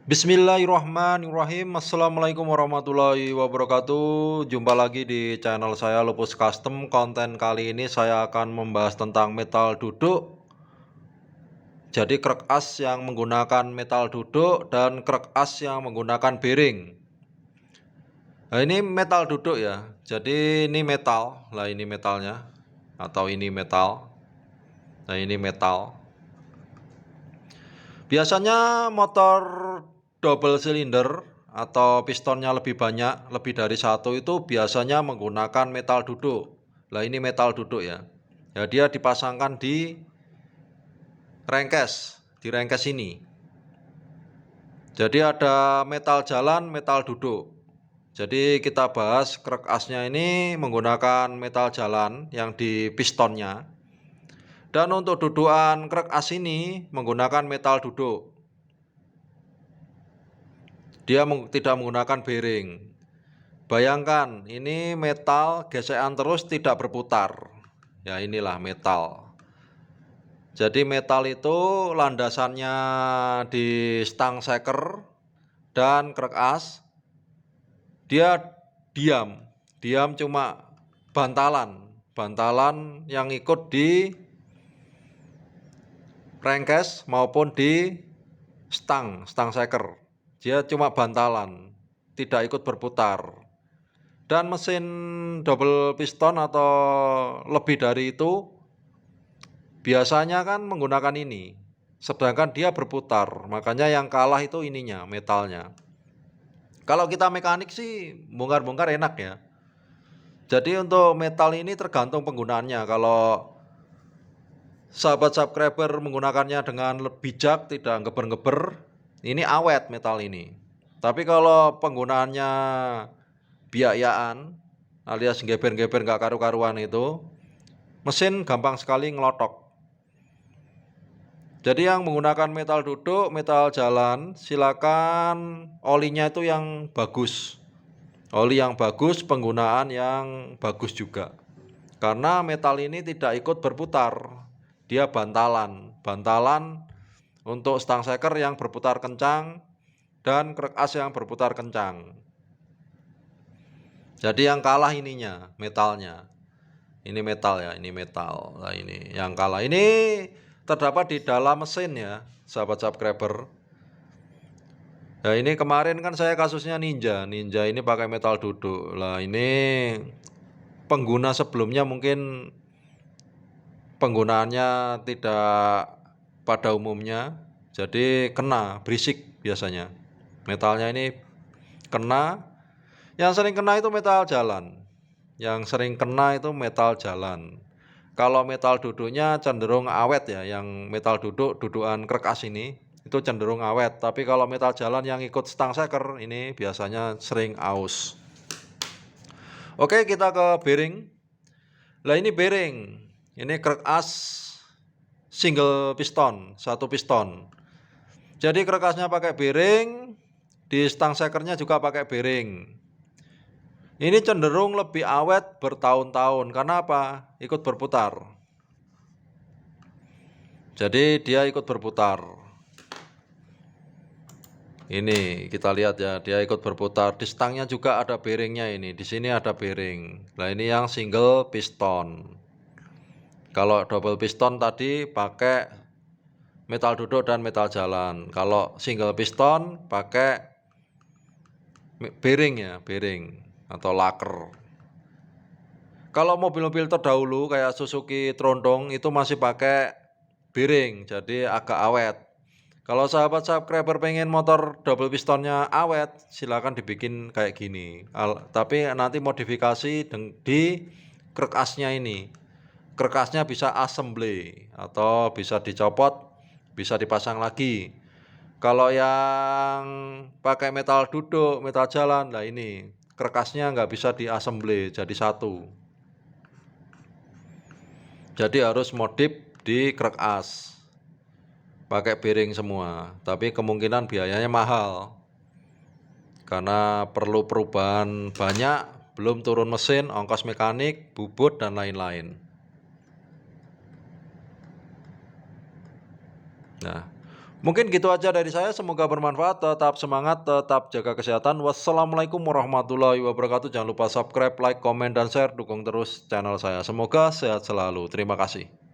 Bismillahirrahmanirrahim. Assalamualaikum warahmatullahi wabarakatuh. Jumpa lagi di channel saya Lupus Custom. Konten kali ini saya akan membahas tentang metal duduk. Jadi krek as yang menggunakan metal duduk dan krek as yang menggunakan bearing. Nah, ini metal duduk ya. Jadi ini metal. Lah ini metalnya. Atau ini metal. Nah ini metal. Biasanya motor double silinder atau pistonnya lebih banyak, lebih dari satu itu biasanya menggunakan metal duduk. Nah ini metal duduk ya. Ya dia dipasangkan di rengkes ini. Jadi ada metal jalan, metal duduk. Jadi kita bahas krek asnya ini menggunakan metal jalan yang di pistonnya. Dan untuk dudukan krek as ini menggunakan metal duduk. Dia tidak menggunakan bearing. Bayangkan ini metal gesekan terus tidak berputar. Ya inilah metal. Jadi metal itu landasannya di stang seker dan krek as. Dia diam cuma bantalan yang ikut di rengkes maupun di stang seker. Dia cuma bantalan, tidak ikut berputar. Dan mesin double piston atau lebih dari itu biasanya kan menggunakan ini. Sedangkan dia berputar, makanya yang kalah itu ininya, metalnya. Kalau kita mekanik sih bongkar-bongkar enak ya. Jadi untuk metal ini tergantung penggunaannya. Kalau sahabat subscriber menggunakannya dengan bijak, tidak ngeber-ngeber, ini awet metal ini. Tapi kalau penggunaannya biayaan alias geber-geber nggak karu-karuan itu, mesin gampang sekali ngelotok. Jadi yang menggunakan metal duduk, metal jalan, silakan olinya itu yang bagus. Oli yang bagus, penggunaan yang bagus juga. Karena metal ini tidak ikut berputar. Dia bantalan untuk stang seker yang berputar kencang dan krek as yang berputar kencang. Jadi yang kalah ininya, metalnya. Ini metal ya, ini metal. Nah ini yang kalah. Ini terdapat di dalam mesin ya, sahabat subscriber. Nah ini kemarin kan saya kasusnya Ninja ini pakai metal duduk. Lah ini pengguna sebelumnya mungkin penggunaannya tidak pada umumnya, jadi kena berisik biasanya. Metalnya ini kena. Yang sering kena itu metal jalan. Kalau metal duduknya cenderung awet ya, yang metal duduk, dudukan krek as ini itu cenderung awet. Tapi kalau metal jalan yang ikut stang seker ini biasanya sering aus. Oke, kita ke bearing. Lah ini bearing. Ini krek as single piston, satu piston. Jadi krek asnya pakai bearing, di stang sekernya juga pakai bearing. Ini cenderung lebih awet bertahun-tahun. Karena apa? Ikut berputar. Jadi dia ikut berputar. Ini kita lihat ya, dia ikut berputar. Di stangnya juga ada bearingnya ini. Di sini ada bearing. Nah ini yang single piston. Kalau double piston tadi pakai metal duduk dan metal jalan. Kalau single piston pakai bearing ya, bearing atau laker. Kalau mobil-mobil terdahulu kayak Suzuki Trondong itu masih pakai bearing, jadi agak awet. Kalau sahabat subscriber pengen motor double pistonnya awet, silakan dibikin kayak gini. Tapi nanti modifikasi di krek asnya ini. Krek asnya bisa assembly atau bisa dicopot, bisa dipasang lagi. Kalau yang pakai metal duduk, metal jalan, nah ini krek asnya nggak bisa diassembly jadi satu. Jadi harus modif di krek as. Pakai bearing semua, tapi kemungkinan biayanya mahal. Karena perlu perubahan banyak, belum turun mesin, ongkos mekanik, bubut dan lain-lain. Nah, Mungkin gitu aja dari saya, semoga bermanfaat, tetap semangat, tetap jaga kesehatan. Wassalamualaikum warahmatullahi wabarakatuh. Jangan lupa subscribe, like, komen, dan share, dukung terus channel saya. Semoga sehat selalu. Terima kasih.